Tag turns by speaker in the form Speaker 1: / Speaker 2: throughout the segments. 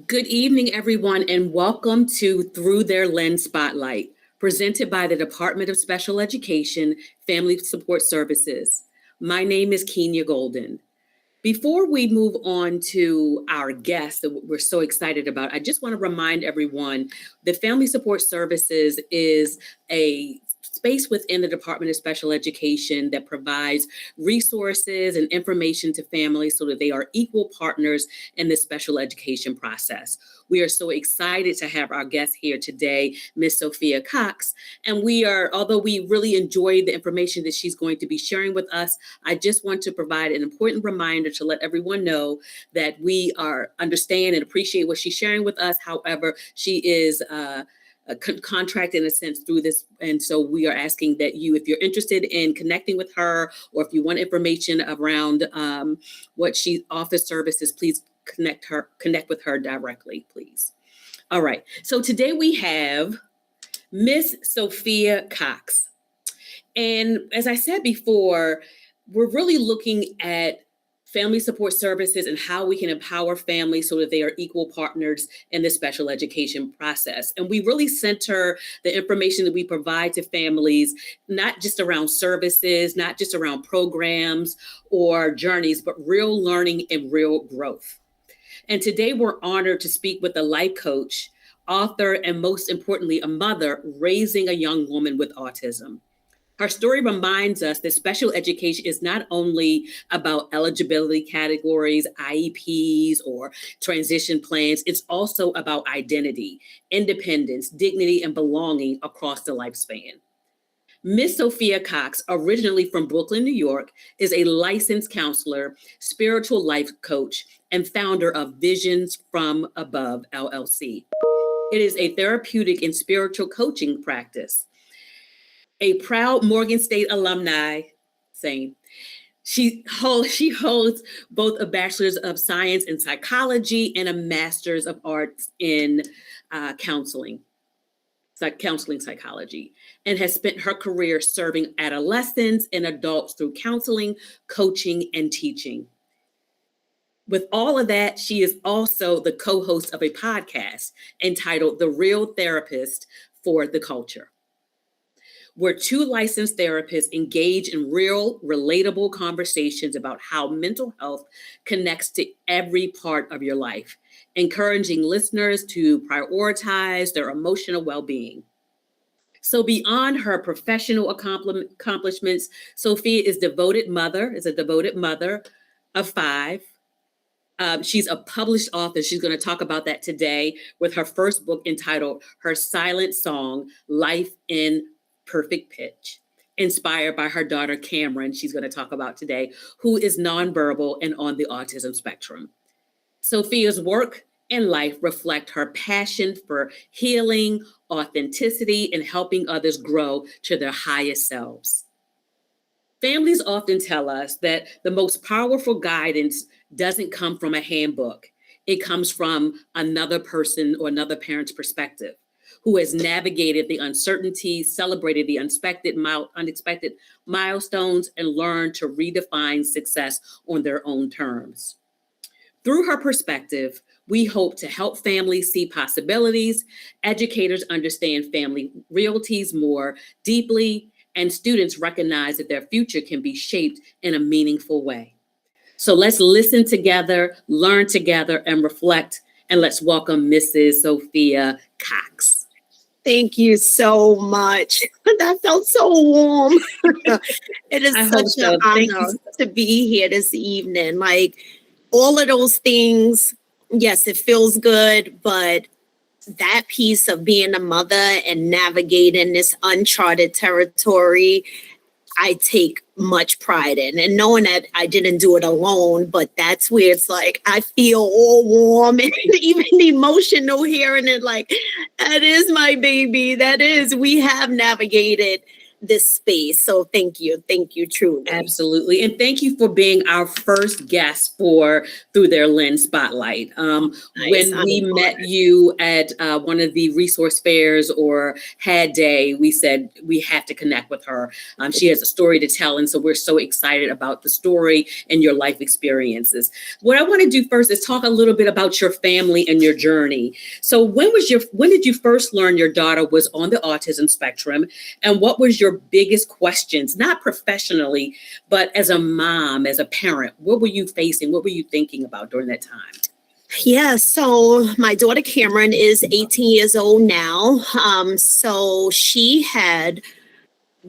Speaker 1: Good evening, everyone, and welcome to Through Their Lens Spotlight, presented by the Department of Special Education, Family Support Services. My name is Kenya Golden. Before we move on to our guest that we're so excited about, I just want to remind everyone that Family Support Services is a space within the Department of Special Education that provides resources and information to families so that they are equal partners in the special education process. We are so excited to have our guest here today, Miss Sophia Cox. And although we really enjoy the information that she's going to be sharing with us, I just want to provide an important reminder to let everyone know that we understand and appreciate what she's sharing with us. However, she is contracted in a sense through this. And so we are asking that if you're interested in connecting with her, or if you want information around what she offers services, please connect with her directly, please. All right. So today we have Miss Sophia Cox. And as I said before, we're really looking at family support services and how we can empower families so that they are equal partners in the special education process. And we really center the information that we provide to families, not just around services, not just around programs or journeys, but real learning and real growth. And today we're honored to speak with a life coach, author, and most importantly, a mother raising a young woman with autism. Her story reminds us that special education is not only about eligibility categories, IEPs, or transition plans. It's also about identity, independence, dignity, and belonging across the lifespan. Miss Sophia Cox, originally from Brooklyn, New York, is a licensed counselor, spiritual life coach, and founder of Visions from Above, LLC. It is a therapeutic and spiritual coaching practice. A proud Morgan State alumni, same. She holds both a bachelor's of science in psychology and a master's of arts in counseling psychology, and has spent her career serving adolescents and adults through counseling, coaching, and teaching. With all of that, she is also the co-host of a podcast entitled The Real Therapist for the Culture, where two licensed therapists engage in real, relatable conversations about how mental health connects to every part of your life, encouraging listeners to prioritize their emotional well-being. So beyond her professional accomplishments, Sophia is a devoted mother of 5. She's a published author. She's going to talk about that today with her first book entitled Her Silent Song, Life in Perfect Pitch, inspired by her daughter, Cameron, she's going to talk about today, who is nonverbal and on the autism spectrum. Sophia's work and life reflect her passion for healing, authenticity, and helping others grow to their highest selves. Families often tell us that the most powerful guidance doesn't come from a handbook. It comes from another person or another parent's perspective, who has navigated the uncertainty, celebrated the unexpected milestones, and learned to redefine success on their own terms. Through her perspective, we hope to help families see possibilities, educators understand family realities more deeply, and students recognize that their future can be shaped in a meaningful way. So let's listen together, learn together, and reflect, and let's welcome Mrs. Sophia Cox.
Speaker 2: Thank you so much. That felt so warm. It is such an honor to be here this evening. Like all of those things, yes, it feels good, but that piece of being a mother and navigating this uncharted territory, I take much pride in, and knowing that I didn't do it alone, but that's where it's like I feel all warm and even emotional hearing it, like that is my baby. We have navigated this space. So thank you truly.
Speaker 1: Absolutely. And thank you for being our first guest for Through Their Lens Spotlight. When we met you at one of the resource fairs or HAD Day, we said we have to connect with her. She has a story to tell. And so we're so excited about the story and your life experiences. What I want to do first is talk a little bit about your family and your journey. So when did you first learn your daughter was on the autism spectrum? And what was your biggest questions, not professionally, but as a mom, as a parent? What were you facing? What were you thinking about during that time?
Speaker 2: Yeah, so my daughter Cameron is 18 years old now. So she had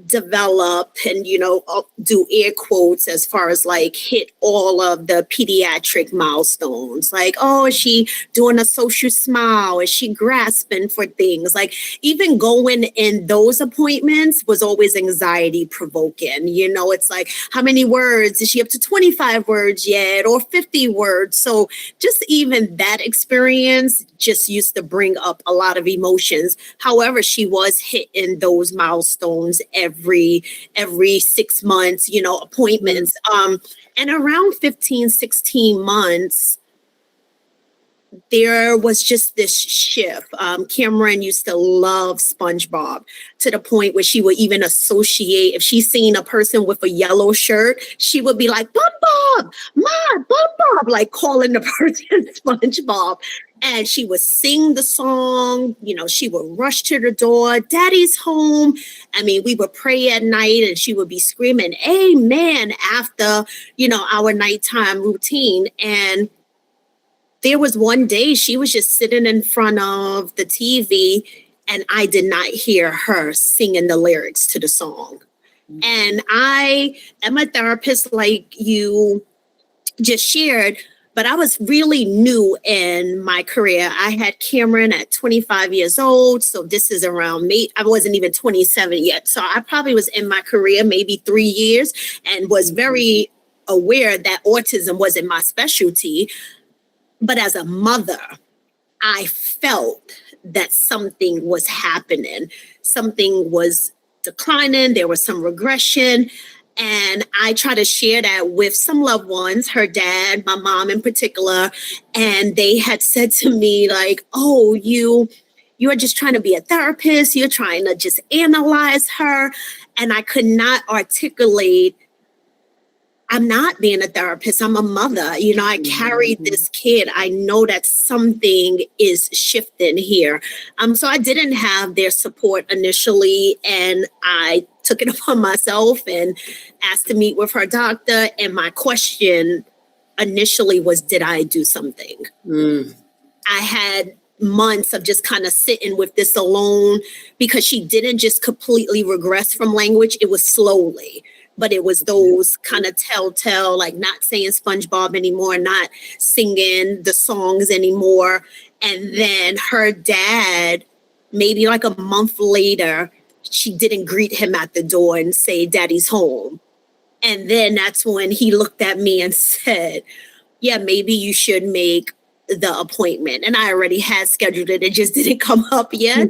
Speaker 2: develop and do air quotes as far as like hit all of the pediatric milestones, like, oh, is she doing a social smile, is she grasping for things, like even going in those appointments was always anxiety provoking. It's like, how many words is she up to? 25 words yet, or 50 words? So just even that experience just used to bring up a lot of emotions. However, she was hitting those milestones every 6 months, appointments. And around 15, 16 months, there was just this shift. Cameron used to love SpongeBob to the point where she would even associate, if she's seen a person with a yellow shirt, she would be like, SpongeBob, SpongeBob, like calling the person SpongeBob. And she would sing the song, she would rush to the door, Daddy's home. I mean, we would pray at night and she would be screaming, amen, after, our nighttime routine. And there was one day she was just sitting in front of the TV and I did not hear her singing the lyrics to the song. Mm-hmm. And I am a therapist like you just shared, but I was really new in my career. I had Cameron at 25 years old. So this is around me. I wasn't even 27 yet. So I probably was in my career maybe 3 years and was very aware that autism wasn't my specialty. But as a mother, I felt that something was happening. Something was declining. There was some regression. And I try to share that with some loved ones, her dad, my mom in particular. And they had said to me like, oh, you are just trying to be a therapist. You're trying to just analyze her. And I could not articulate, I'm not being a therapist. I'm a mother. I carried this kid. I know that something is shifting here. So I didn't have their support initially. And I took it upon myself and asked to meet with her doctor. And my question initially was, did I do something? I had months of just kind of sitting with this alone because she didn't just completely regress from language. It was slowly. But it was those kind of telltale, like not saying SpongeBob anymore, not singing the songs anymore. And then her dad, maybe like a month later, she didn't greet him at the door and say, Daddy's home. And then that's when he looked at me and said, yeah, maybe you should make the appointment. And I already had scheduled it. It just didn't come up yet.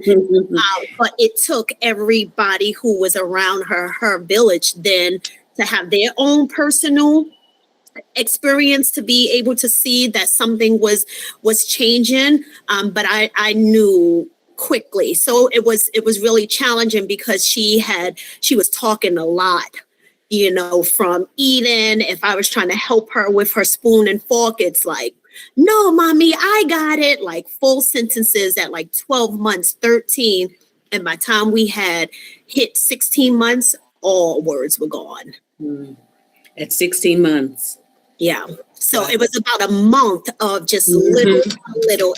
Speaker 2: But it took everybody who was around her village then to have their own personal experience to be able to see that something was changing. But I knew quickly. So it was really challenging because she was talking a lot. From eating, if I was trying to help her with her spoon and fork, it's like, no, mommy, I got it. Like full sentences at like 12 months, 13. And by the time we had hit 16 months, all words were gone.
Speaker 1: At 16 months.
Speaker 2: Yeah. So wow. It was about a month of just little.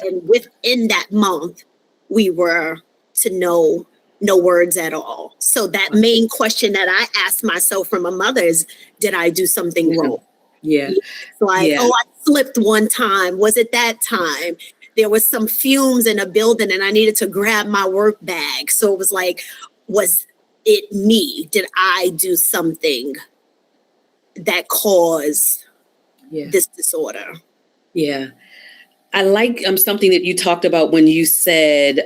Speaker 2: And within that month, we were to know no words at all. So that main question that I asked myself from a mother is, did I do something wrong?
Speaker 1: Yeah.
Speaker 2: Like, oh, I slipped one time. Was it that time? There was some fumes in a building and I needed to grab my work bag. So it was like, was it me? Did I do something that caused this disorder?
Speaker 1: Yeah. I like something that you talked about when you said,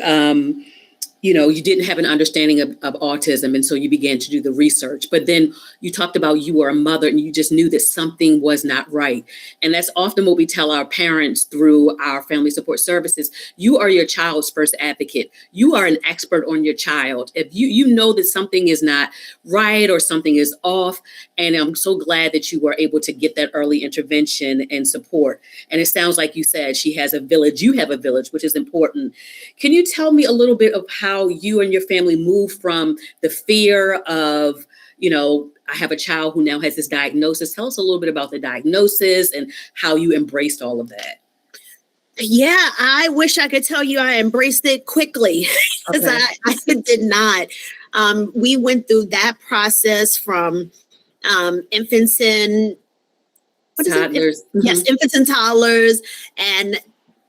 Speaker 1: you didn't have an understanding of autism. And so you began to do the research. But then you talked about you were a mother and you just knew that something was not right. And that's often what we tell our parents through our family support services. You are your child's first advocate. You are an expert on your child. If you know that something is not right or something is off. And I'm so glad that you were able to get that early intervention and support. And it sounds like you said she has a village. You have a village, which is important. Can you tell me a little bit of how you and your family moved from the fear of, I have a child who now has this diagnosis. Tell us a little bit about the diagnosis and how you embraced all of that.
Speaker 2: Yeah, I wish I could tell you I embraced it quickly because I did not. We went through that process from infants and
Speaker 1: toddlers.
Speaker 2: Yes, infants and toddlers, and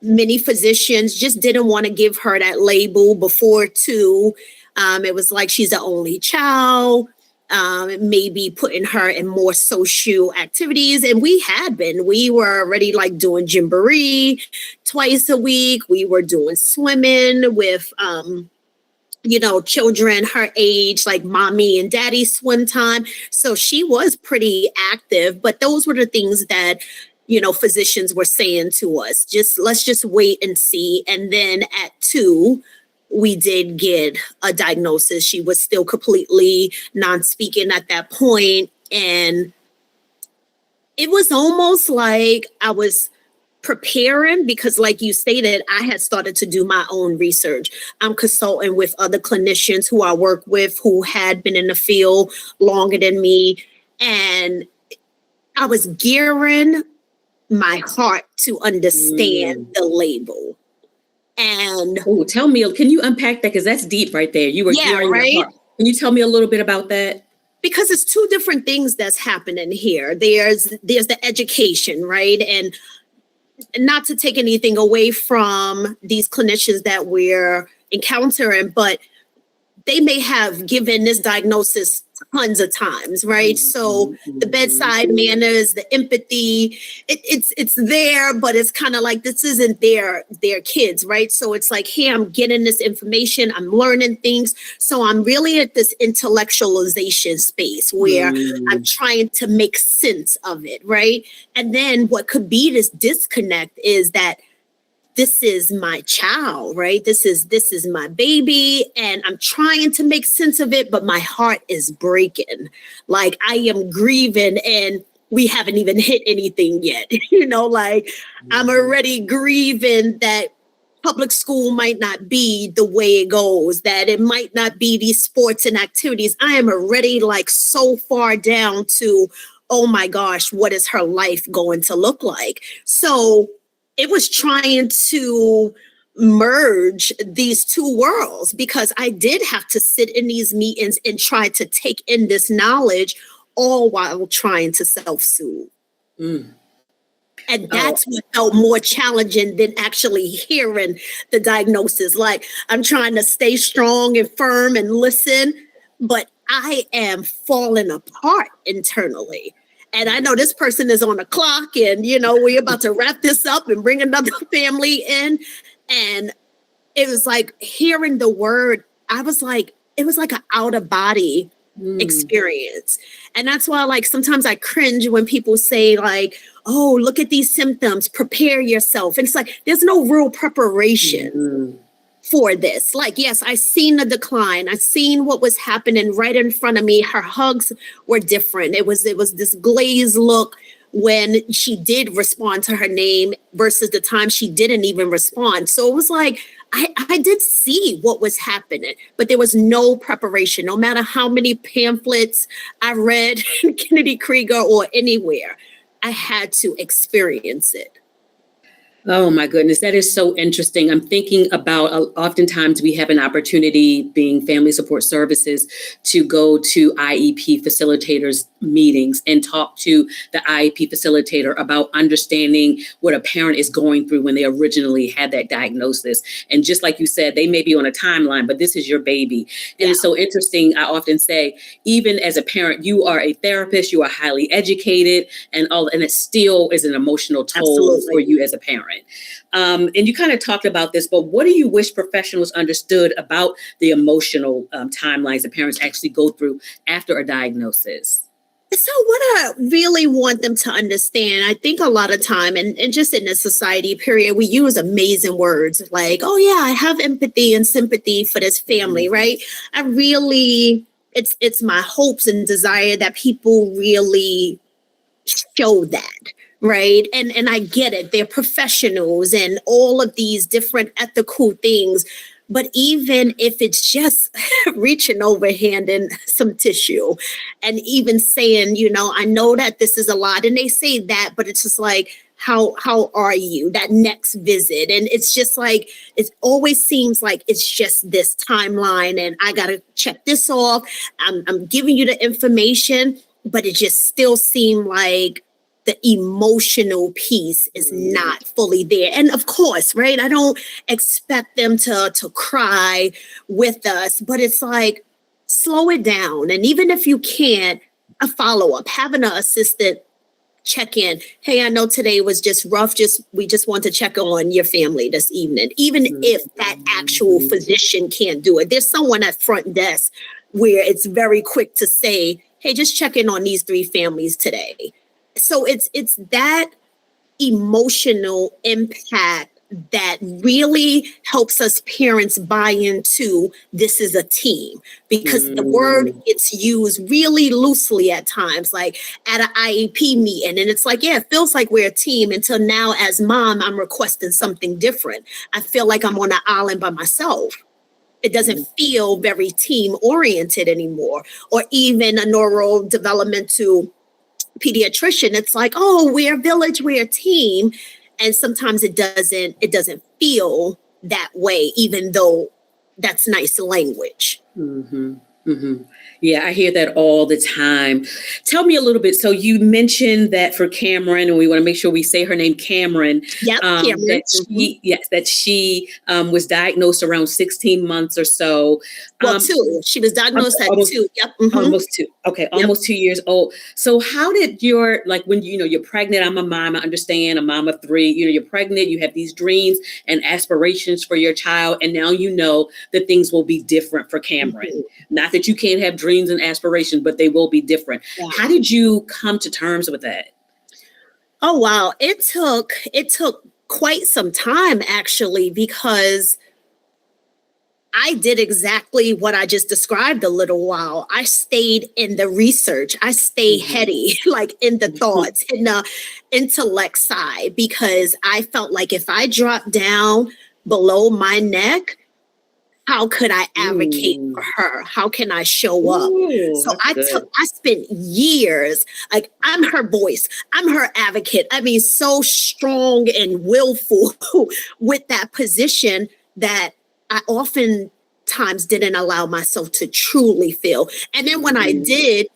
Speaker 2: many physicians just didn't want to give her that label before too. It was like she's the only child, maybe putting her in more social activities. And we were already like doing gymboree twice a week. We were doing swimming with, children her age, like mommy and daddy swim time. So she was pretty active, but those were the things that physicians were saying to us, let's just wait and see. And then at 2, we did get a diagnosis. She was still completely non-speaking at that point. And it was almost like I was preparing because, like you stated, I had started to do my own research. I'm consulting with other clinicians who I work with who had been in the field longer than me. And I was gearing my heart to understand the label. And
Speaker 1: tell me, can you unpack that? Because that's deep right there. You were gearing your heart. Can you tell me a little bit about that?
Speaker 2: Because it's 2 different things that's happening here. There's the education, right? And not to take anything away from these clinicians that we're encountering, but they may have given this diagnosis tons of times, right? So the bedside manners, the empathy, it's there, but it's kind of like this isn't their kids, right? So it's like, hey, I'm getting this information, I'm learning things. So I'm really at this intellectualization space where I'm trying to make sense of it, right? And then what could be this disconnect is that this is my child, right? This is my baby, and I'm trying to make sense of it, but my heart is breaking. Like I am grieving, and we haven't even hit anything yet. I'm already grieving that public school might not be the way it goes, that it might not be these sports and activities. I am already like so far down to, oh my gosh, what is her life going to look like? So it was trying to merge these 2 worlds because I did have to sit in these meetings and try to take in this knowledge all while trying to self-soothe. And that's what felt more challenging than actually hearing the diagnosis. Like I'm trying to stay strong and firm and listen, but I am falling apart internally. And I know this person is on the clock and, we're about to wrap this up and bring another family in. And it was like hearing the word, it was like an out of body experience. And that's why like sometimes I cringe when people say like, oh, look at these symptoms, prepare yourself. And it's like, there's no real preparation for this. Like, yes, I seen the decline. I seen what was happening right in front of me. Her hugs were different. It was this glazed look when she did respond to her name versus the time she didn't even respond. So it was like, I did see what was happening, but there was no preparation. No matter how many pamphlets I read in Kennedy Krieger or anywhere, I had to experience it.
Speaker 1: Oh my goodness, that is so interesting. I'm thinking about oftentimes we have an opportunity being family support services to go to IEP facilitators meetings and talk to the IEP facilitator about understanding what a parent is going through when they originally had that diagnosis. And just like you said, they may be on a timeline, but this is your baby. And it's so interesting. I often say, even as a parent, you are a therapist, you are highly educated, and it still is an emotional toll for you as a parent. parent. And you kind of talked about this, but what do you wish professionals understood about the emotional timelines that parents actually go through after a diagnosis?
Speaker 2: So what I really want them to understand, I think a lot of time, and just in the society period, we use amazing words like, oh yeah, I have empathy and sympathy for this family, right? I really, it's my hopes and desire that people really show that, right? And I get it, they're professionals and all of these different ethical things. But even if it's just reaching over handing some tissue and even saying, I know that this is a lot, and they say that, but it's just like, how are you? That next visit. And it's just like, it always seems like it's just this timeline and I got to check this off. I'm giving you the information, but it just still seemed like the emotional piece is not fully there. And of course, right, I don't expect them to cry with us, but it's like, slow it down. And even if you can't, a follow-up, having an assistant check in. Hey, I know today was just rough. We just want to check on your family this evening. Even if that actual physician can't do it, there's someone at front desk where it's very quick to say, hey, just check in on these 3 families today. So it's that emotional impact that really helps us parents buy into this is a team, because the word gets used really loosely at times, like at an IEP meeting. And it's like, yeah, it feels like we're a team, until now as mom, I'm requesting something different. I feel like I'm on an island by myself. It doesn't feel very team oriented anymore. Or even a neurodevelopmental pediatrician, it's like, oh, we're a village, we're a team. And sometimes it doesn't feel that way, even though that's nice language.
Speaker 1: Mm-hmm. Mm-hmm. Yeah, I hear that all the time. Tell me a little bit. So you mentioned that for Cameron, and we want to make sure we say her name, Cameron.
Speaker 2: Yep, Cameron.
Speaker 1: That she was diagnosed around 16 months or so.
Speaker 2: Well, 2. She was diagnosed at 2. Yep.
Speaker 1: Almost 2. Okay, almost 2 years old. So how did when you're pregnant? I'm a mom. I understand. A mom of 3. You're pregnant. You have these dreams and aspirations for your child, and now you know that things will be different for Cameron. Not that you can't have dreams and aspirations, but they will be different. Yeah. How did you come to terms with that?
Speaker 2: Oh, wow. It took quite some time, actually, because I did exactly what I just described a little while. I stayed in the research. I stayed heady, like in the thoughts, in the intellect side, because I felt like if I dropped down below my neck, how could I advocate for her? How can I show up? So I spent years, like, I'm her voice. I'm her advocate. I mean, so strong and willful with that position that I oftentimes didn't allow myself to truly feel. And then when I did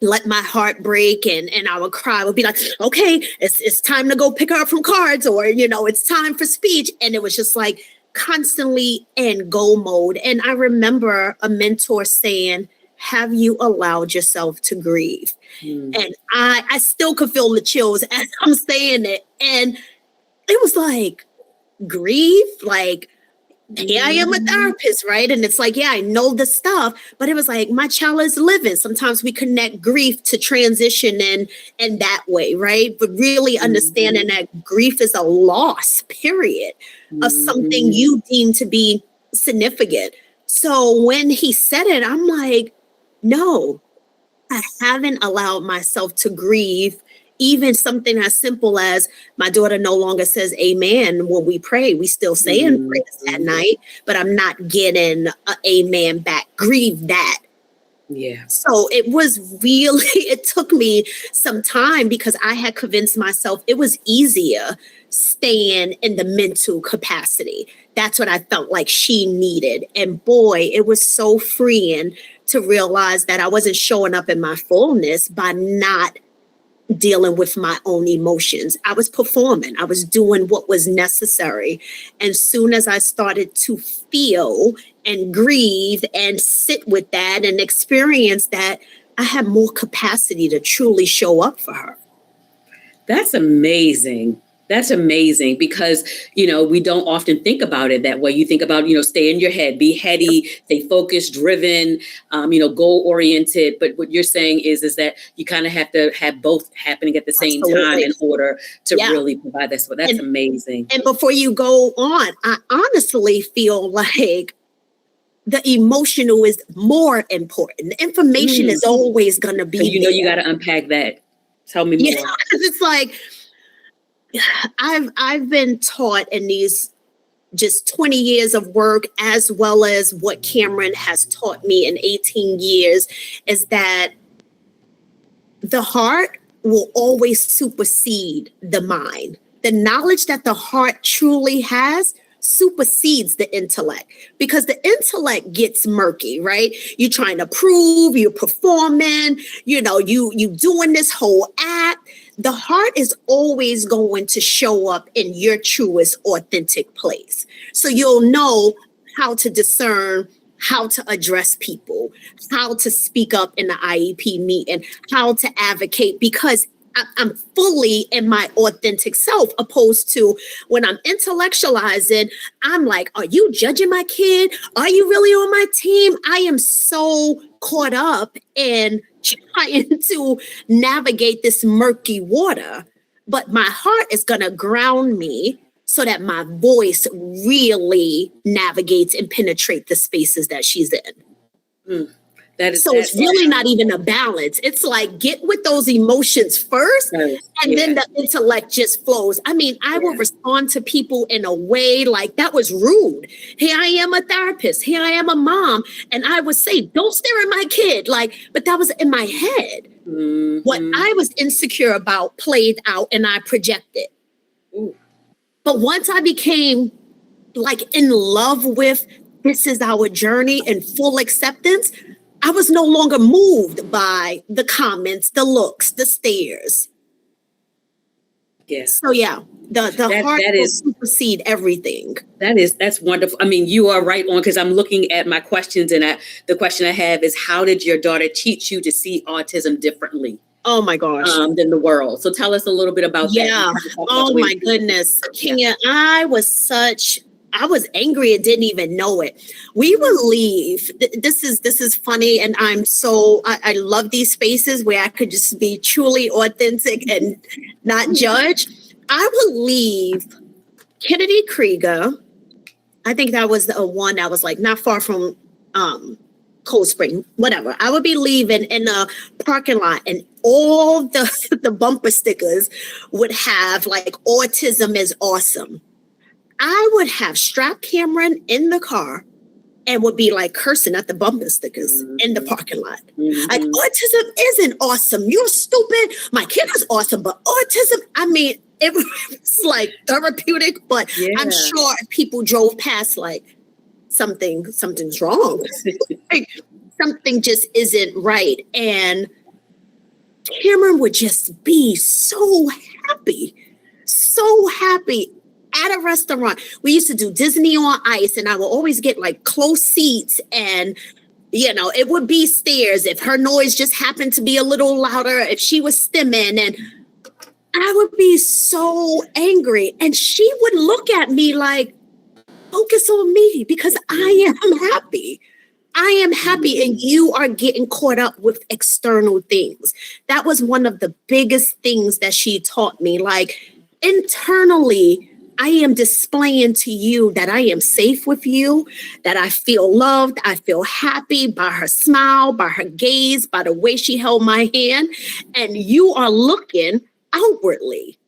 Speaker 2: let my heart break and I would cry, I would be like, okay, it's time to go pick her up from cards, or, it's time for speech. And it was just like, constantly in go mode. And I remember a mentor saying, have you allowed yourself to grieve? And I still could feel the chills as I'm saying it. And it was like, grieve? Like, here I am a therapist, right? And it's like, yeah, I know the stuff, but it was like, my child is living. Sometimes we connect grief to transition and that way, right? But really understanding that grief is a loss, period, of something you deem to be significant. So when he said it, I'm like, no, I haven't allowed myself to grieve. Even something as simple as my daughter no longer says amen when we pray. We still say in prayers at night, but I'm not getting an amen back. Grieve that.
Speaker 1: Yeah.
Speaker 2: So it took me some time, because I had convinced myself it was easier staying in the mental capacity. That's what I felt like she needed. And boy, it was so freeing to realize that I wasn't showing up in my fullness by not dealing with my own emotions. I was performing. I was doing what was necessary. And soon as I started to feel and grieve and sit with that and experience that, I had more capacity to truly show up for her.
Speaker 1: That's amazing. That's amazing because, we don't often think about it that way. You think about, stay in your head, be heady, stay focused, driven, goal oriented. But what you're saying is that you kind of have to have both happening at the same time in order to really provide that. So that's amazing.
Speaker 2: And before you go on, I honestly feel like the emotional is more important. The information is always going to be
Speaker 1: you got to unpack that. Tell me more.
Speaker 2: Yeah, it's like, I've been taught in these just 20 years of work, as well as what Cameron has taught me in 18 years, is that the heart will always supersede the mind. The knowledge that the heart truly has supersedes the intellect, because the intellect gets murky, right? You're trying to prove, you're performing, you doing this whole act. The heart is always going to show up in your truest, authentic place. So you'll know how to discern, how to address people, how to speak up in the IEP meeting, how to advocate, because I'm fully in my authentic self, opposed to when I'm intellectualizing, I'm like, are you judging my kid? Are you really on my team? I am so caught up in trying to navigate this murky water, but my heart is going to ground me so that my voice really navigates and penetrates the spaces that she's in. It's really not even a balance. It's like, get with those emotions first, and then the intellect just flows. I mean, I will respond to people in a way like, that was rude. Here I am, a therapist. Here I am, a mom. And I would say, don't stare at my kid. But that was in my head. Mm-hmm. What I was insecure about played out, and I projected. Ooh. But once I became in love with, this is our journey, and full acceptance, I was no longer moved by the comments, the looks, the stares.
Speaker 1: Yes.
Speaker 2: So the heart will supersede everything.
Speaker 1: That's wonderful. I mean, you are right on, because I'm looking at my questions, and the question I have is, how did your daughter teach you to see autism differently?
Speaker 2: Oh my gosh.
Speaker 1: Than the world. So tell us a little bit about that.
Speaker 2: Oh my goodness. Kenya, I was angry and didn't even know it. We would leave. This is funny. And I love these spaces where I could just be truly authentic and not judge. I would leave Kennedy Krieger. I think that was the one that was not far from Cold Spring, whatever. I would be leaving in a parking lot, and all the bumper stickers would have autism is awesome. I would have strapped Cameron in the car and would be cursing at the bumper stickers in the parking lot. Mm-hmm. Autism isn't awesome. You're stupid. My kid is awesome, but autism, I mean, it was therapeutic, but I'm sure people drove past something's wrong. Something just isn't right. And Cameron would just be so happy at a restaurant. We used to do Disney on Ice, and I would always get close seats, and it would be stairs if her noise just happened to be a little louder, if she was stimming, and I would be so angry, and she would look at me focus on me, because I am happy. I am happy, and you are getting caught up with external things. That was one of the biggest things that she taught me. Internally, I am displaying to you that I am safe with you, that I feel loved, I feel happy by her smile, by her gaze, by the way she held my hand, and you are looking outwardly.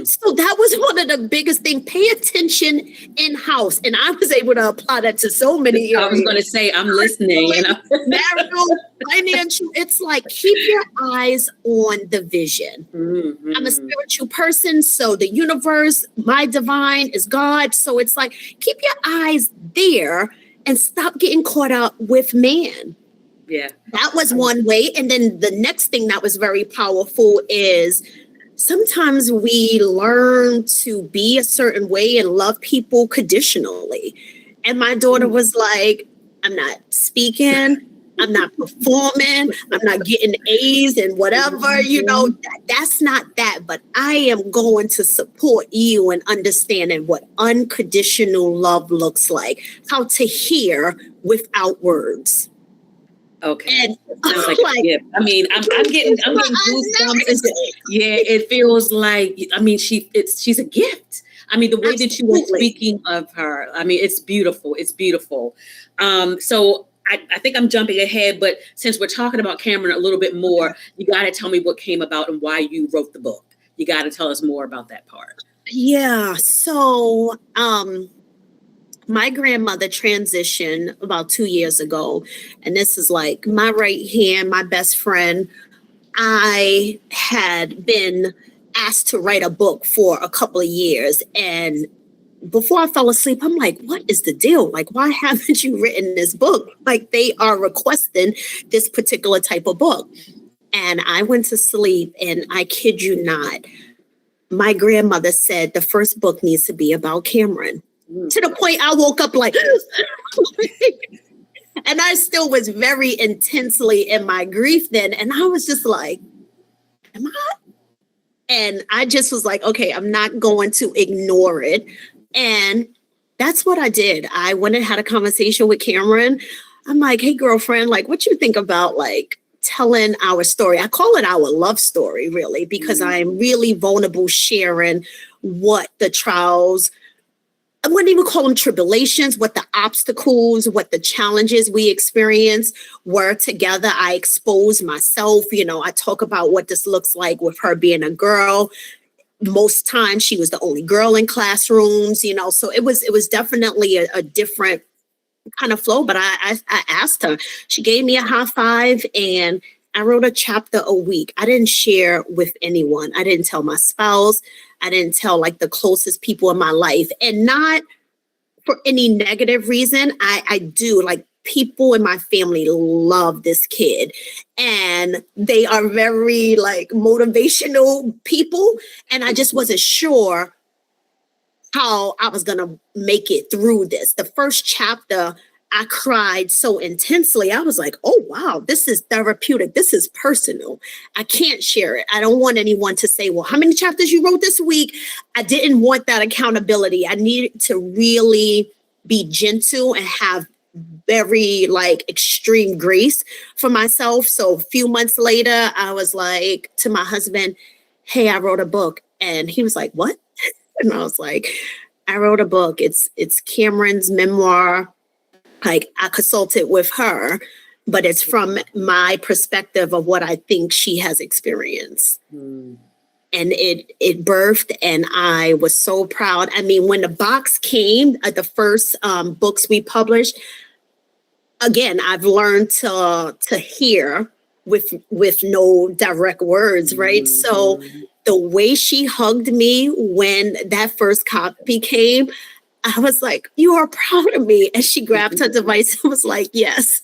Speaker 2: So that was one of the biggest things. Pay attention in-house. And I was able to apply that to so many areas.
Speaker 1: I was going to say, I'm listening.
Speaker 2: Marital, financial. It's keep your eyes on the vision. Mm-hmm. I'm a spiritual person. So the universe, my divine is God. So it's keep your eyes there and stop getting caught up with man.
Speaker 1: Yeah.
Speaker 2: That was one way. And then the next thing that was very powerful is, sometimes we learn to be a certain way and love people conditionally. And my daughter was I'm not speaking, I'm not performing. I'm not getting A's and whatever, that's not that. But I am going to support you in understanding what unconditional love looks like, how to hear without words.
Speaker 1: Okay. And sounds like a gift. I mean, I'm getting goosebumps. Yeah, it feels like, she's a gift. I mean, the way that you were speaking of her, I mean, it's beautiful. It's beautiful. So I think I'm jumping ahead, but since we're talking about Cameron a little bit more, you got to tell me what came about and why you wrote the book. You got to tell us more about that part.
Speaker 2: Yeah. So, my grandmother transitioned about 2 years ago, and this is like my right hand, my best friend. I had been asked to write a book for a couple of years, and before I fell asleep, I'm like, what is the deal? Like, why haven't you written this book? Like, they are requesting this particular type of book. And I went to sleep, and I kid you not, my grandmother said the first book needs to be about Cameron. To the point I woke up like, and I still was very intensely in my grief then. And I was just like, am I? And I just was like, okay, I'm not going to ignore it. And that's what I did. I went and had a conversation with Cameron. I'm like, hey, girlfriend, like, what you think about like telling our story? I call it our love story, really, because I'm really vulnerable sharing what the trials, I wouldn't even call them tribulations, what the obstacles, what the challenges we experience were together. I expose myself, I talk about what this looks like with her being a girl. Most times she was the only girl in classrooms, so it was definitely a different kind of flow. But I asked her, she gave me a high five, and I wrote a chapter a week. I didn't share with anyone. I didn't tell my spouse. I didn't tell like the closest people in my life, and not for any negative reason. I do, like, people in my family love this kid, and they are very like motivational people. And I just wasn't sure how I was going to make it through this. The first chapter, I cried so intensely. I was like, oh, wow, this is therapeutic. This is personal. I can't share it. I don't want anyone to say, well, how many chapters you wrote this week? I didn't want that accountability. I needed to really be gentle and have very like extreme grace for myself. So a few months later, I was like to my husband, hey, I wrote a book. And he was like, what? And I was like, I wrote a book. It's Cameron's memoir. Like, I consulted with her, but it's from my perspective of what I think she has experienced. And it birthed, and I was so proud. I mean, when the box came, the first books we published, again, I've learned to hear with no direct words, right? So the way she hugged me when that first copy came, I was like, you are proud of me. And she grabbed her device and was like, yes.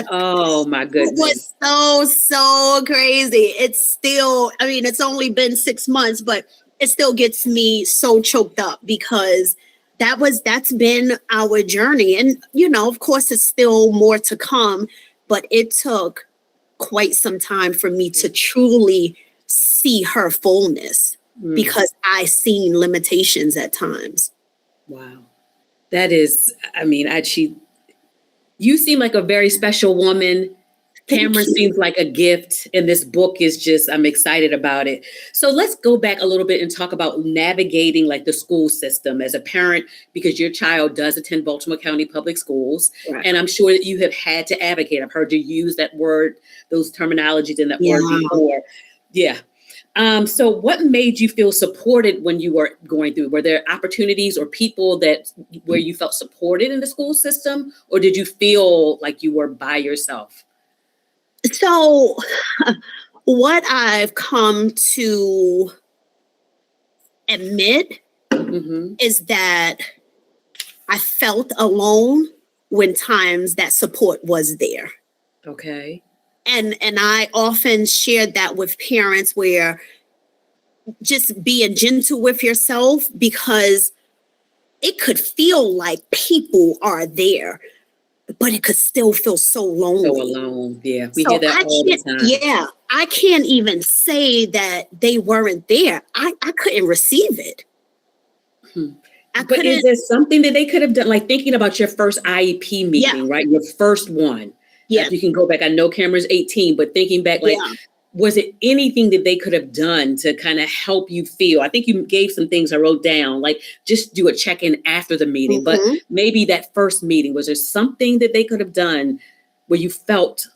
Speaker 1: Oh my goodness.
Speaker 2: It was so crazy. It's still, I mean, it's only been 6 months, but it still gets me so choked up because that's been our journey. And, of course, it's still more to come, but it took quite some time for me to truly see her fullness because I seen limitations at times.
Speaker 1: Wow. That is, you seem like a very special woman. Cameron seems like a gift, and this book is just, I'm excited about it. So let's go back a little bit and talk about navigating like the school system as a parent, because your child does attend Baltimore County Public Schools. Right. And I'm sure that you have had to advocate. I've heard you use that word, those terminologies in that word before. Yeah. So what made you feel supported when you were going through? Were there opportunities or people where you felt supported in the school system, or did you feel like you were by yourself?
Speaker 2: So what I've come to admit is that I felt alone when times that support was there.
Speaker 1: Okay.
Speaker 2: And I often shared that with parents, where just being gentle with yourself, because it could feel like people are there, but it could still feel so lonely.
Speaker 1: So alone. Yeah. We
Speaker 2: So
Speaker 1: hear that all the time.
Speaker 2: Yeah. I can't even say that they weren't there. I couldn't receive it.
Speaker 1: But is there something that they could have done? Like thinking about your first IEP meeting, right? Your first one.
Speaker 2: Yeah.
Speaker 1: If you can go back, I know Cameron's 18, but thinking back, like, was it anything that they could have done to kind of help you feel? I think you gave some things I wrote down, like just do a check-in after the meeting, but maybe that first meeting, was there something that they could have done where you felt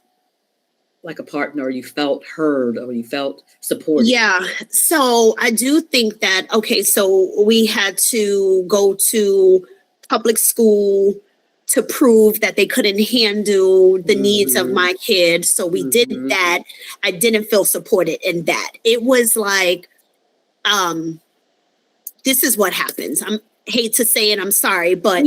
Speaker 1: like a partner, or you felt heard, or you felt supported?
Speaker 2: Yeah. So I do think that, okay, so we had to go to public school to prove that they couldn't handle the needs of my kid. So we did that. I didn't feel supported in that. It was like, this is what happens. I hate to say it, I'm sorry, but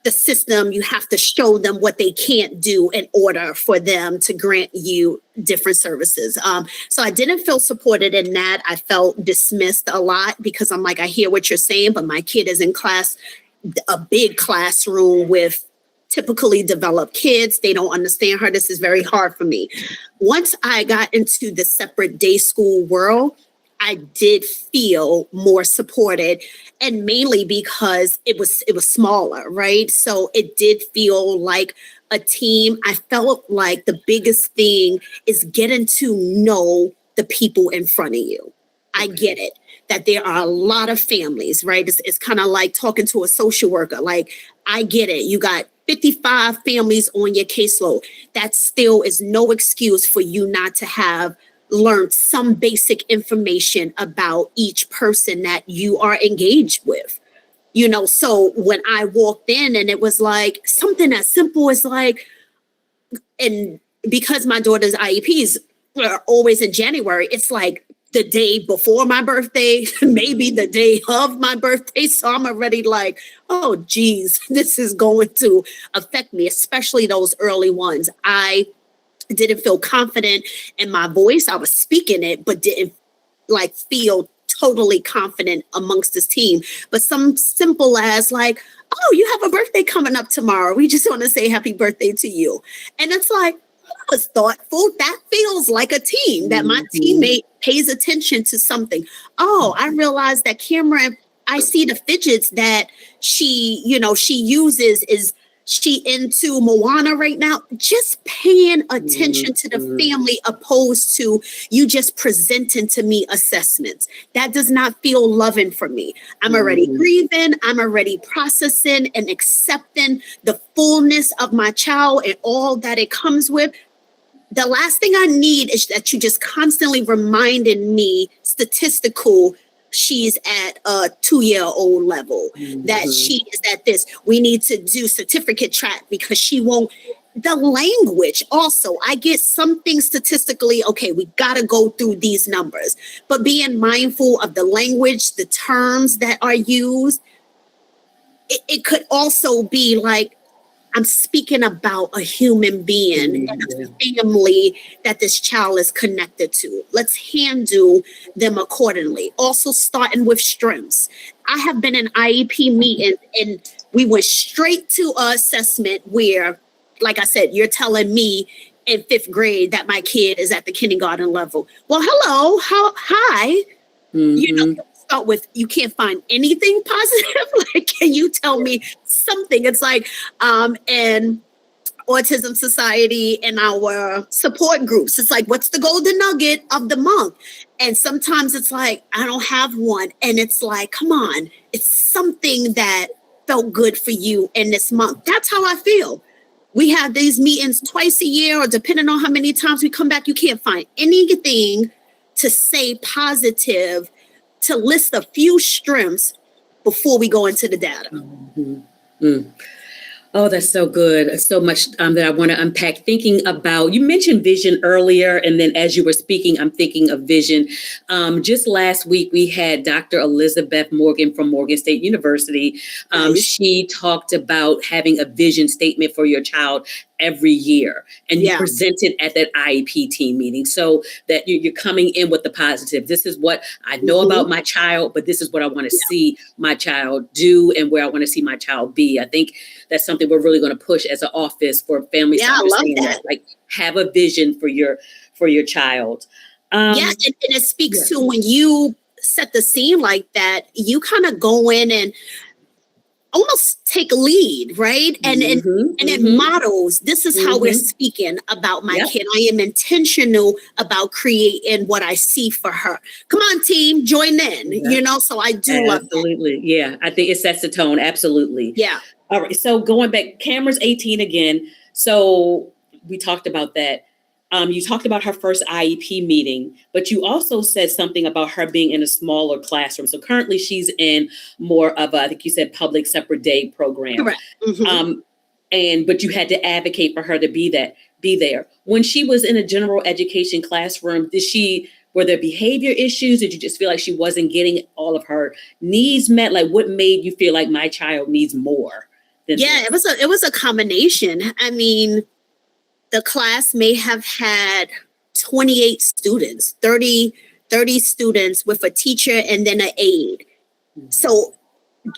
Speaker 2: the system, you have to show them what they can't do in order for them to grant you different services. So I didn't feel supported in that. I felt dismissed a lot because I'm like, I hear what you're saying, but my kid is in class, a big classroom with typically developed kids. They don't understand her. This is very hard for me. Once I got into the separate day school world, I did feel more supported, and mainly because it was smaller, right? So it did feel like a team. I felt like the biggest thing is getting to know the people in front of you. I get it, that there are a lot of families, right? It's kind of like talking to a social worker. Like, I get it. You got 55 families on your caseload. That still is no excuse for you not to have learned some basic information about each person that you are engaged with. You know, so when I walked in and it was like something as simple as like, and because my daughter's IEPs are always in January, it's like the day before my birthday, maybe the day of my birthday. So I'm already like, oh, geez, this is going to affect me, especially those early ones. I didn't feel confident in my voice. I was speaking it, but didn't like feel totally confident amongst this team. But some simple as like, oh, you have a birthday coming up tomorrow. We just want to say happy birthday to you. And it's like, that was thoughtful. That feels like a team, that my teammate pays attention to something. Oh, I realized that Cameron, I see the fidgets that she uses. Is she into Moana right now? Just paying attention to the family opposed to you just presenting to me assessments. That does not feel loving for me. I'm already grieving. I'm already processing and accepting the fullness of my child and all that it comes with. The last thing I need is that you just constantly reminding me statistical she's at a 2-year-old level, that she is at this. We need to do certificate track because she won't. The language also, I get something statistically, okay, we got to go through these numbers, but being mindful of the language, the terms that are used, it could also be like, I'm speaking about a human being and a family that this child is connected to. Let's handle them accordingly. Also starting with strengths. I have been in IEP meetings and we went straight to an assessment where, like I said, you're telling me in 5th grade that my kid is at the kindergarten level. Well, hello, hi. You know, start with, you can't find anything positive. Like, can you tell me something? It's like, and Autism Society and our support groups, it's like, what's the golden nugget of the month? And sometimes it's like, I don't have one. And it's like, come on, it's something that felt good for you in this month. That's how I feel. We have these meetings twice a year, or depending on how many times we come back, you can't find anything to say positive, to list a few strengths before we go into the data.
Speaker 1: Oh, that's so good. So much that I want to unpack. Thinking about, you mentioned vision earlier, and then as you were speaking, I'm thinking of vision. Just last week, we had Dr. Elizabeth Morgan from Morgan State University. She talked about having a vision statement for your child every year, and you present it at that IEP team meeting, so that you're coming in with the positive. This is what I know about my child, but this is what I want to see my child do and where I want to see my child be. I think that's something we're really going to push as an office for families to understand that. Like, have a vision for your child.
Speaker 2: And it speaks to when you set the scene like that, you kind of go in and almost take a lead, right? And it models, this is how we're speaking about my kid. I am intentional about creating what I see for her. Come on, team, join in, so I do love that.
Speaker 1: Absolutely. Yeah, I think it sets the tone. Absolutely.
Speaker 2: Yeah.
Speaker 1: All right. So going back, Cameron's 18 again. So we talked about that. You talked about her first IEP meeting, but you also said something about her being in a smaller classroom. So currently she's in more of a, I think you said, public separate day program.
Speaker 2: Correct.
Speaker 1: But you had to advocate for her to be there. When she was in a general education classroom, were there behavior issues? Did you just feel like she wasn't getting all of her needs met? Like, what made you feel like my child needs more than this?
Speaker 2: It was a combination. I mean, the class may have had 28 students, 30 students with a teacher and then an aide. So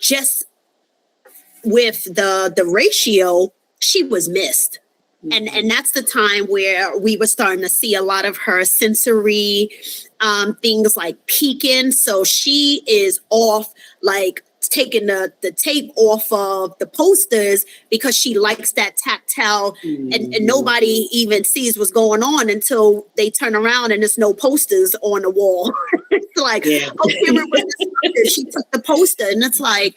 Speaker 2: just with the ratio, she was missed. And that's the time where we were starting to see a lot of her sensory things like peeking. So she is off, like taking the tape off of the posters because she likes that tactile and nobody even sees what's going on until they turn around and there's no posters on the wall. It's like, Cameron was disrupted. She took the poster and it's like,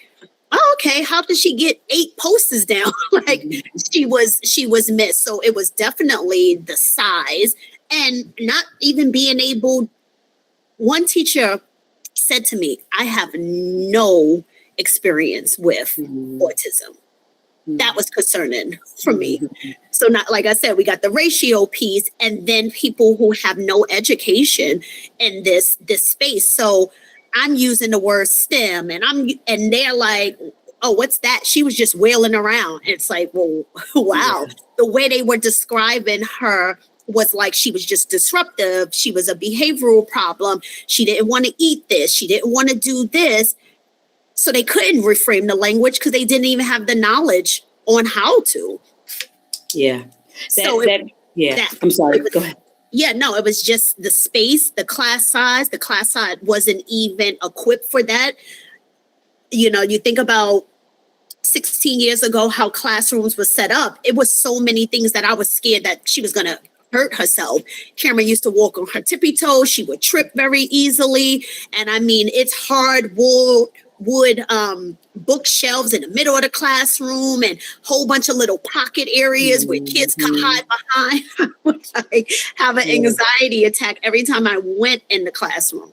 Speaker 2: oh, okay, how did she get 8 posters down? Like she was missed. So it was definitely the size and not even being able. One teacher said to me, I have no experience with autism. That was concerning for me. So not, like I said, we got the ratio piece and then people who have no education in this space. So I'm using the word STEM and they're like, oh, what's that? She was just wailing around. It's like, well, wow. Yeah. The way they were describing her was like she was just disruptive. She was a behavioral problem. She didn't want to eat this. She didn't want to do this. So they couldn't reframe the language because they didn't even have the knowledge on how to.
Speaker 1: Yeah.
Speaker 2: I'm
Speaker 1: sorry. Go ahead.
Speaker 2: Yeah, no, it was just the space, the class size. The class size wasn't even equipped for that. You think about 16 years ago, how classrooms were set up. It was so many things that I was scared that she was going to hurt herself. Cameron used to walk on her tippy toes. She would trip very easily. And I mean, it's hardwood bookshelves in the middle of the classroom and whole bunch of little pocket areas where kids can hide behind. I would have an anxiety attack every time I went in the classroom.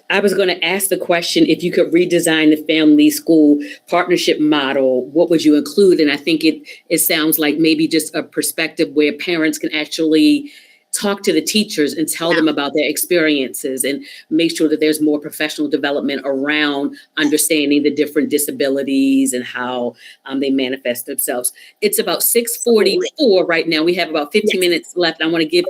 Speaker 1: I was going to ask the question, if you could redesign the family school partnership model, what would you include? And I think it sounds like maybe just a perspective where parents can actually talk to the teachers and tell them about their experiences and make sure that there's more professional development around understanding the different disabilities and how they manifest themselves. It's about 6:44 right now. We have about 15 minutes left. I want to give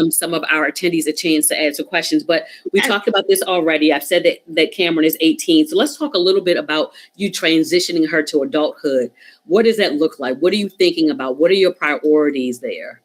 Speaker 1: some of our attendees a chance to answer questions, but we talked about this already. I've said that Cameron is 18. So let's talk a little bit about you transitioning her to adulthood. What does that look like? What are you thinking about? What are your priorities there?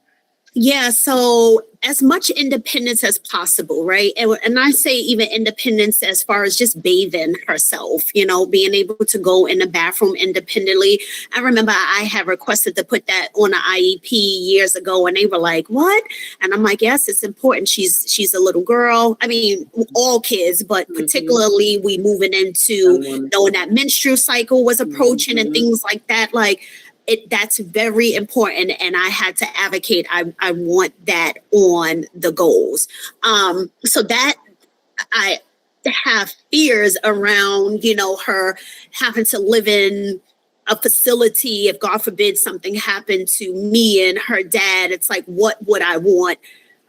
Speaker 2: Yeah, so as much independence as possible, right? And I say even independence as far as just bathing herself, being able to go in the bathroom independently. I remember I had requested to put that on an IEP years ago and they were like, what? And I'm like, yes, it's important. She's a little girl. I mean, all kids, but particularly we moving into knowing that menstrual cycle was approaching and things like that. Like, that's very important. And I had to advocate. I want that on the goals. So that I have fears around, her having to live in a facility. If God forbid something happened to me and her dad, it's like, what would I want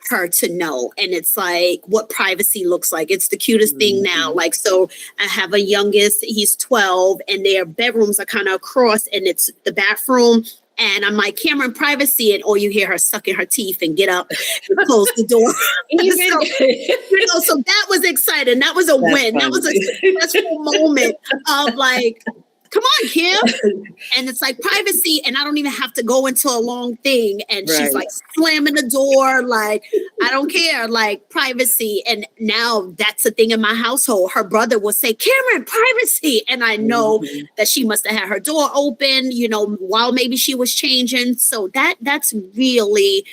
Speaker 2: her to know? And it's like what privacy looks like. It's the cutest thing now. Like, so I have a youngest, he's 12 and their bedrooms are kind of across and it's the bathroom And I'm like, Cameron, privacy. And all you hear her sucking her teeth and get up and close the door. So that was exciting. That was a win. Funny. That was a successful moment of like, come on, Kim. And it's like privacy. And I don't even have to go into a long thing. And she's like slamming the door. Like, I don't care. Like privacy. And now that's a thing in my household. Her brother will say, Cameron, privacy. And I know that she must have had her door open, you know, while maybe she was changing. So that's really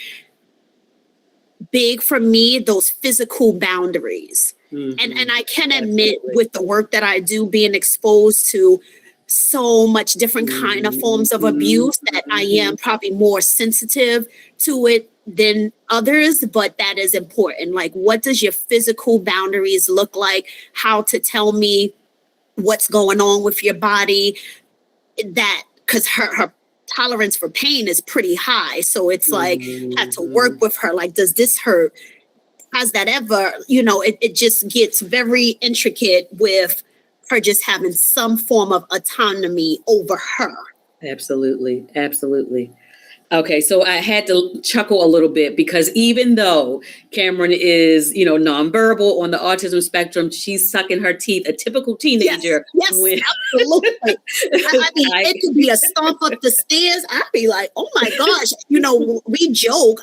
Speaker 2: big for me, those physical boundaries. And I can admit with the work that I do, being exposed to so much different kind of forms of abuse, that I am probably more sensitive to it than others, but that is important. Like, what does your physical boundaries look like? How to tell me what's going on with your body? That, because her tolerance for pain is pretty high. So it's like, had to work with her. Like, does this hurt? Has that ever, you know, it just gets very intricate with her just having some form of autonomy over her.
Speaker 1: Absolutely. Absolutely. Okay, so I had to chuckle a little bit because even though Cameron is, you know, nonverbal on the autism spectrum, she's sucking her teeth, a typical teenager.
Speaker 2: Yes, absolutely. I mean, it could be a stomp up the stairs. I'd be like, oh my gosh. You know,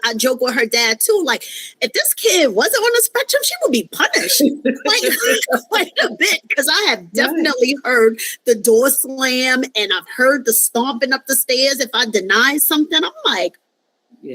Speaker 2: I joke with her dad too. Like, if this kid wasn't on the spectrum, she would be punished quite a bit, because I have definitely heard the door slam and I've heard the stomping up the stairs if I deny something. I'm like,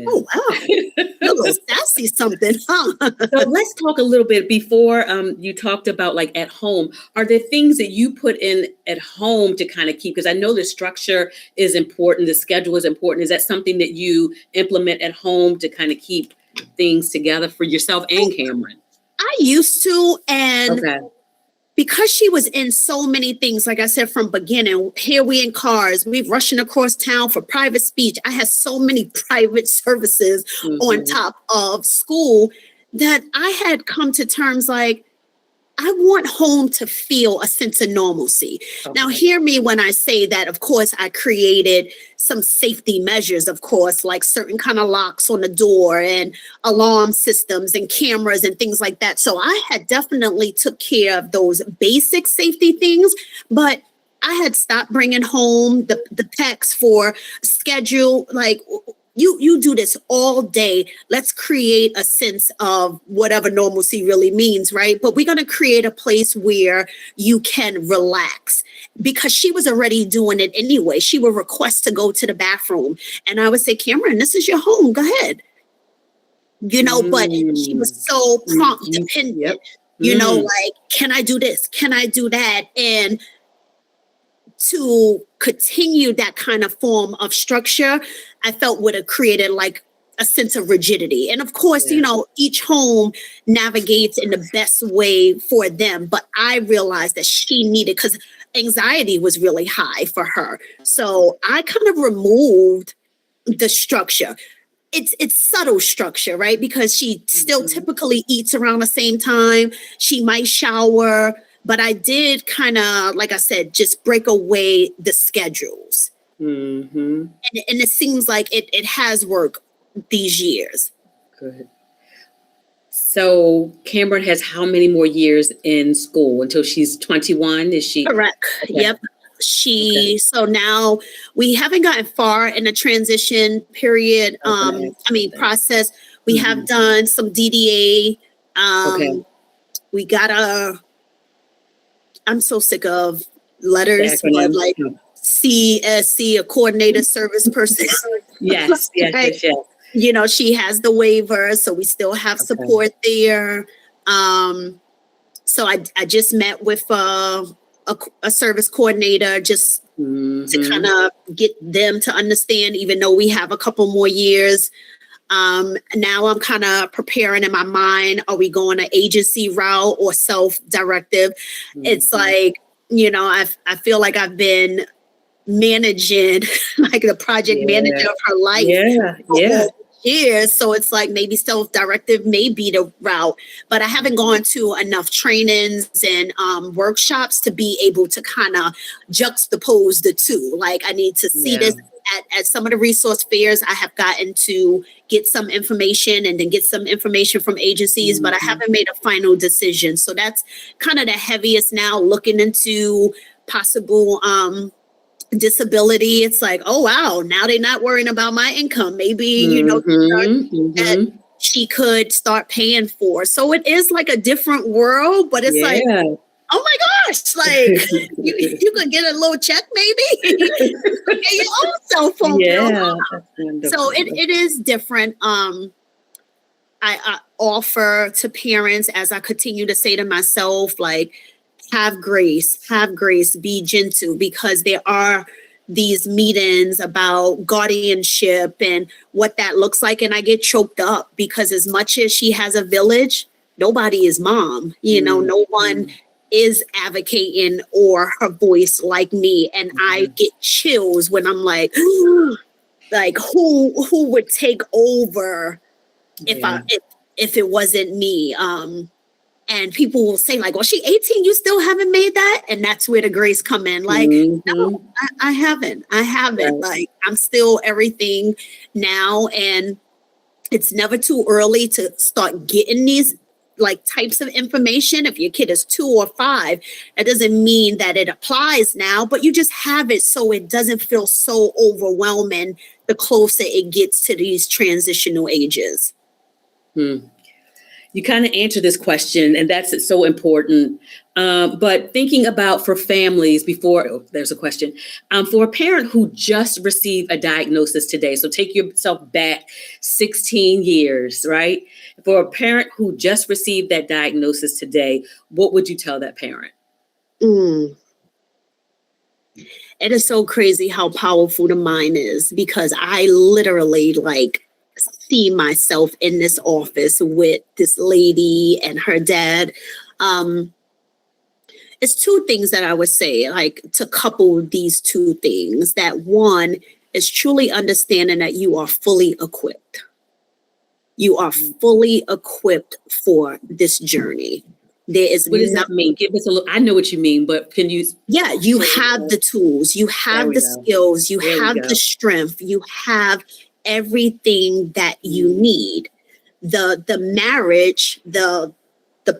Speaker 2: oh, wow, you're a little sassy something, huh?
Speaker 1: So let's talk a little bit before you talked about like at home. Are there things that you put in at home to kind of keep? Because I know the structure is important, the schedule is important. Is that something that you implement at home to kind of keep things together for yourself and Cameron?
Speaker 2: I used to, and because she was in so many things, like I said, from beginning, here we in cars, we rushing across town for private speech. I had so many private services on top of school that I had come to terms like, I want home to feel a sense of normalcy. Now, hear me when I say that, of course, I created some safety measures, of course, like certain kind of locks on the door and alarm systems and cameras and things like that. So I had definitely took care of those basic safety things, but I had stopped bringing home the packs for schedule. Like, you do this all day. Let's create a sense of whatever normalcy really means, right? But we're going to create a place where you can relax, because she was already doing it anyway. She would request to go to the bathroom. And I would say, Cameron, this is your home. Go ahead. You know, but she was so prompt dependent, you know, like, can I do this? Can I do that? And to continue that kind of form of structure, I felt would have created like a sense of rigidity. And of course, you know, each home navigates in the best way for them. But I realized that she needed, because anxiety was really high for her. So I kind of removed the structure. It's subtle structure, right? Because she still typically eats around the same time. She might shower. But I did kind of, like I said, just break away the schedules. And it seems like it has worked these years.
Speaker 1: Good. So Cameron has how many more years in school until she's 21? Is she?
Speaker 2: Correct. Okay. Yep. So now we haven't gotten far in the transition period. Process. We have done some DDA. We got I'm so sick of letters, but like CSC, a coordinated service person.
Speaker 1: Yes.
Speaker 2: You know, she has the waiver, so we still have support there. So I just met with a service coordinator just to kind of get them to understand, even though we have a couple more years. Now I'm kind of preparing in my mind, are we going an agency route or self-directive? It's like, you know, I feel like I've been managing like the project manager of her life for years. So it's like maybe self-directive may be the route, but I haven't gone to enough trainings and workshops to be able to kind of juxtapose the two. Like, I need to see this at some of the resource fairs, I have gotten to get some information and then get some information from agencies, but I haven't made a final decision. So that's kind of the heaviest now, looking into possible disability. It's like, oh, wow, now they're not worrying about my income. Maybe, that she could start paying for. So it is like a different world, but it's like, oh my gosh, like you could get a little check maybe. Get your own cell phone bill. So it is different. I offer to parents, as I continue to say to myself, like, have grace, be gentle, because there are these meetings about guardianship and what that looks like. And I get choked up because as much as she has a village, nobody is mom. No one is advocating or her voice like me. And I get chills when I'm like, like who would take over if it wasn't me? And people will say like, well, she 18, you still haven't made that? And that's where the grace come in. Like, no, I haven't. Right. Like, I'm still everything now. And it's never too early to start getting these like types of information. If your kid is 2 or 5, that doesn't mean that it applies now, but you just have it so it doesn't feel so overwhelming the closer it gets to these transitional ages.
Speaker 1: You kind of answered this question, and that's so important. But thinking about for families there's a question, for a parent who just received a diagnosis today, so take yourself back 16 years, right? For a parent who just received that diagnosis today, what would you tell that parent?
Speaker 2: It is so crazy how powerful the mind is, because I literally see myself in this office with this lady and her dad. It's 2 things that I would say, like, to couple these 2 things. That one is truly understanding that you are fully equipped. You are fully equipped for this journey. There is
Speaker 1: what does that mean? Give us a little. I know what you mean, but can you?
Speaker 2: Yeah, you have the tools, you have the skills, you have the strength, you have everything that you need. The marriage, the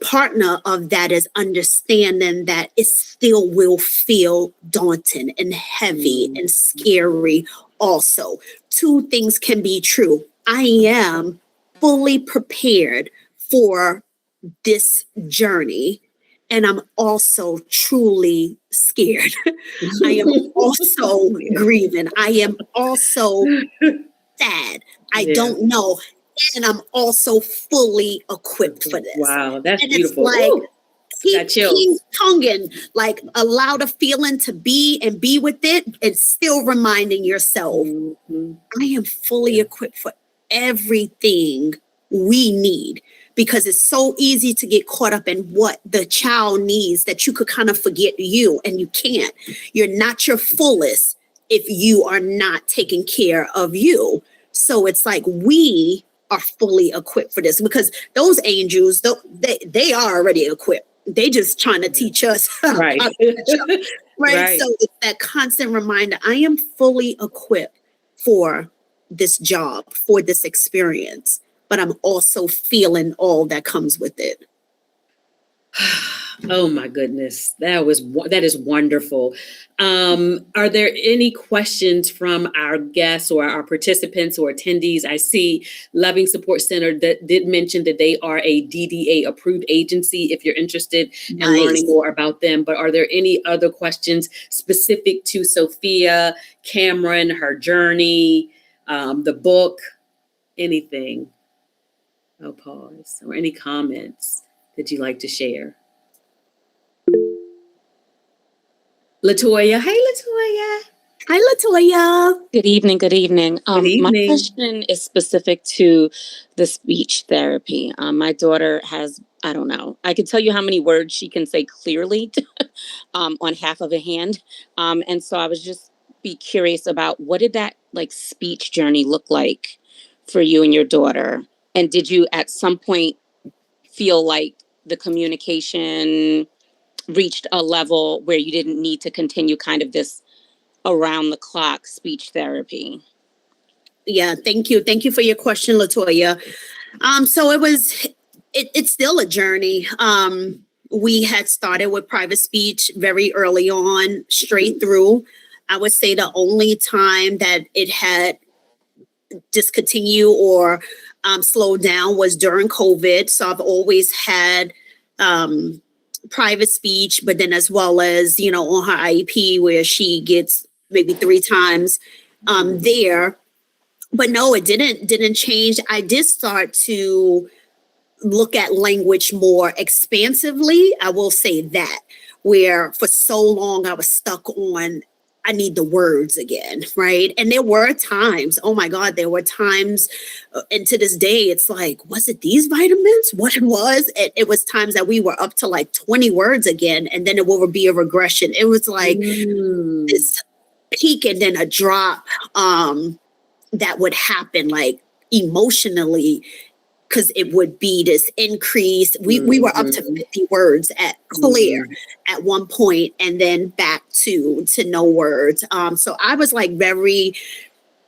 Speaker 2: partner of that is understanding that it still will feel daunting and heavy and scary also. 2 things can be true. I am fully prepared for this journey, and I'm also truly scared. I am also grieving. I am also sad. I don't know. And I'm also fully equipped for this.
Speaker 1: Wow, that's
Speaker 2: and
Speaker 1: beautiful.
Speaker 2: It's like keep tonguing, like allow the feeling to be and be with it, and still reminding yourself, I am fully equipped for everything we need. Because it's so easy to get caught up in what the child needs that you could kind of forget you, and you can't. You're not your fullest if you are not taking care of you. So it's like we are fully equipped for this, because those angels, they are already equipped. They just trying to teach us.
Speaker 1: Right.
Speaker 2: Right. So it's that constant reminder, I am fully equipped for this job, for this experience, but I'm also feeling all that comes with it.
Speaker 1: Oh my goodness, that is wonderful. Are there any questions from our guests or our participants or attendees? I see Loving Support Center that did mention that they are a DDA approved agency if you're interested in learning more about them. But are there any other questions specific to Sophia, Cameron, her journey, the book, anything? I'll pause. Or any comments that you'd like to share? Latoya. Hey, Latoya.
Speaker 2: Hi, Latoya.
Speaker 3: Good evening. Good evening.
Speaker 1: Good evening.
Speaker 3: My question is specific to the speech therapy. My daughter has, I don't know, I can tell you how many words she can say clearly on half of a hand. And so I was just be curious about, what did that speech journey look like for you and your daughter? And did you at some point feel like the communication reached a level where you didn't need to continue kind of this around the clock speech therapy?
Speaker 2: Yeah, thank you. Thank you for your question, LaToya. So it's still a journey. We had started with private speech very early on, straight through. I would say the only time that it had discontinued or slowed down was during COVID. So I've always had private speech, but then as well as, on her IEP where she gets maybe 3 times there. But no, it didn't change. I did start to look at language more expansively. I will say that, where for so long I was stuck on, I need the words again, right? And there were times, oh my God, there were times, and to this day, it's like, was it these vitamins? What it was? It was times that we were up to like 20 words again, and then it will be a regression. It was like this peak and then a drop that would happen like emotionally, because it would be this increase. We were up to 50 words at clear at one point, and then back to no words. So I was like very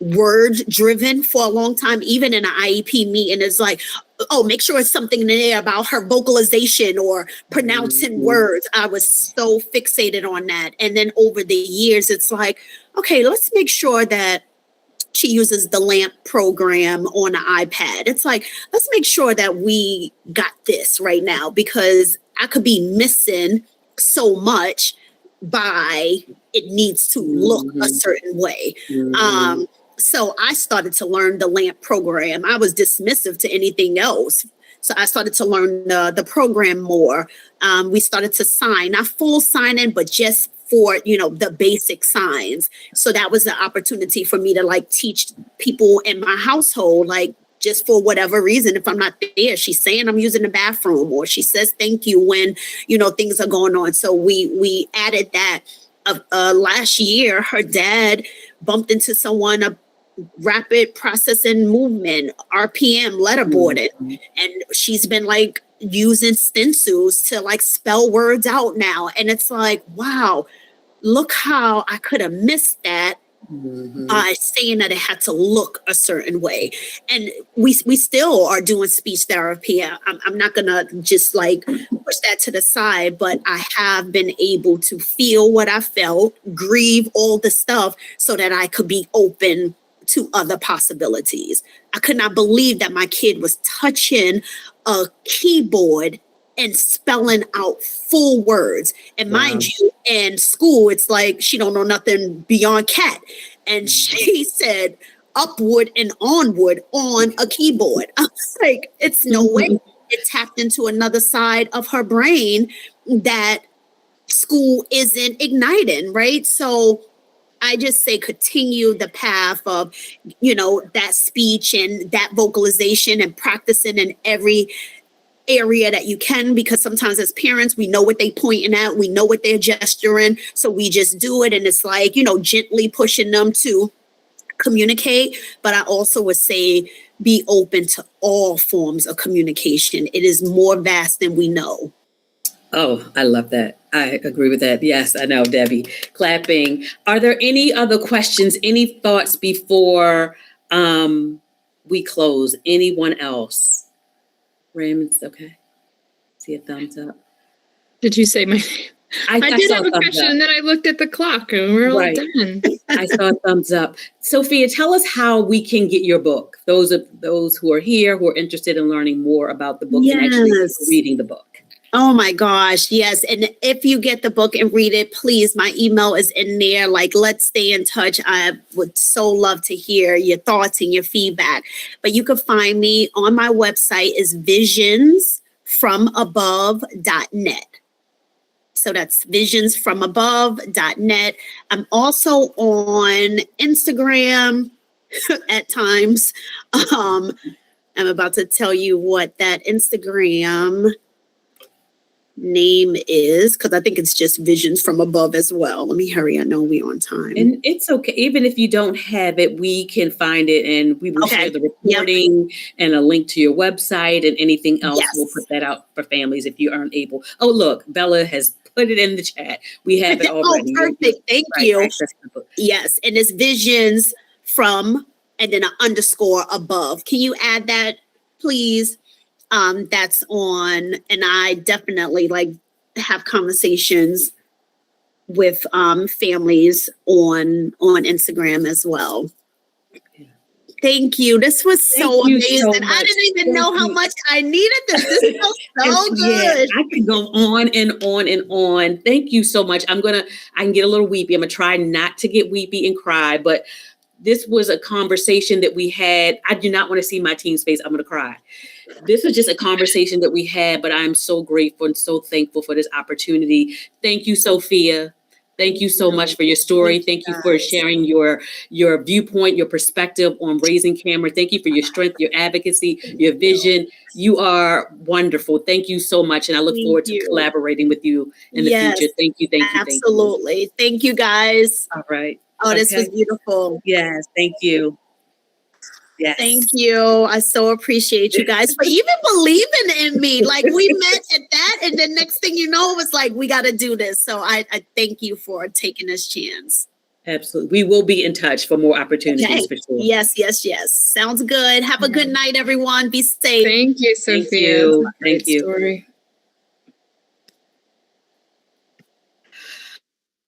Speaker 2: word driven for a long time, even in an IEP meeting. It's like, oh, make sure it's something in there about her vocalization or pronouncing words. I was so fixated on that. And then over the years, it's like, okay, let's make sure that she uses the LAMP program on an iPad. It's like, let's make sure that we got this right now, because I could be missing so much by it needs to look a certain way. So I started to learn the LAMP program. I was dismissive to anything else. So I started to learn the program more. We started to sign, not full sign-in, but just for, the basic signs. So that was the opportunity for me to like teach people in my household, like just for whatever reason, if I'm not there, she's saying I'm using the bathroom, or she says thank you when, things are going on. So we added that. Last year, her dad bumped into someone, a rapid processing movement, RPM letterboarding, and she's been like using stencils to like spell words out now. And it's like, wow, look how I could have missed that by saying that it had to look a certain way. And we still are doing speech therapy. I'm not gonna just like push that to the side, but I have been able to feel what I felt, grieve all the stuff, so that I could be open to other possibilities. I could not believe that my kid was touching a keyboard and spelling out full words. And mind you, in school, it's like she don't know nothing beyond cat. And she said upward and onward on a keyboard. I was like, it's no way. It tapped into another side of her brain that school isn't igniting, right? So I just say continue the path of, that speech and that vocalization and practicing in every area that you can, because sometimes as parents, we know what they pointing at, we know what they're gesturing, so we just do it. And it's like, gently pushing them to communicate. But I also would say be open to all forms of communication. It is more vast than we know.
Speaker 1: Oh, I love that. I agree with that. Yes, I know, Debbie. Clapping. Are there any other questions, any thoughts before we close? Anyone else? Raymond's okay. See a thumbs up.
Speaker 4: Did you say my name? I did have a question, and then I looked at the clock, and we're all done.
Speaker 1: I saw a thumbs up. Sophia, tell us how we can get your book. Those who are here, who are interested in learning more about the book and actually reading the book.
Speaker 2: Oh my gosh, yes. And if you get the book and read it, please, my email is in there. Like, let's stay in touch. I would so love to hear your thoughts and your feedback. But you can find me on my website is visionsfromabove.net. So that's visionsfromabove.net. I'm also on Instagram at times. I'm about to tell you what that Instagram name is, because I think it's just Visions from Above as well. Let me hurry. I know we're on time.
Speaker 1: And it's okay. Even if you don't have it, we can find it, and we will share the recording and a link to your website and anything else. We'll put that out for families if you aren't able. Oh, look, Bella has put it in the chat. We have it already.
Speaker 2: Oh, perfect. Thank you. Yes. And it's visions from, and then an underscore above. Can you add that, please? That's on, and I definitely like have conversations with families on Instagram as well. Thank you. This was so amazing. So I didn't even know how much I needed this. This felt so good.
Speaker 1: Yeah, I could go on and on and on. Thank you so much. I can get a little weepy. I'm gonna try not to get weepy and cry, but this was a conversation that we had. I do not want to see my team's face. I'm gonna cry. This was just a conversation that we had, but I'm so grateful and so thankful for this opportunity. Thank you, Sophia. Thank you so much for your story. Thank you for sharing your viewpoint, your perspective on raising Cameron. Thank you for your strength, your advocacy, your vision. You are wonderful. Thank you so much. And I look forward to collaborating with you in the future. Thank you.
Speaker 2: Absolutely. Thank you, guys.
Speaker 1: All right.
Speaker 2: Oh, this was beautiful.
Speaker 1: Yes. Thank you. Yes.
Speaker 2: Thank you. I so appreciate you guys for even believing in me. Like we met at that, and then next thing you know, it was like, we got to do this. So I thank you for taking this chance.
Speaker 1: Absolutely. We will be in touch for more opportunities for sure.
Speaker 2: Yes. Sounds good. Have a good night, everyone. Be safe.
Speaker 4: Thank you, Sophia.
Speaker 1: Thank you.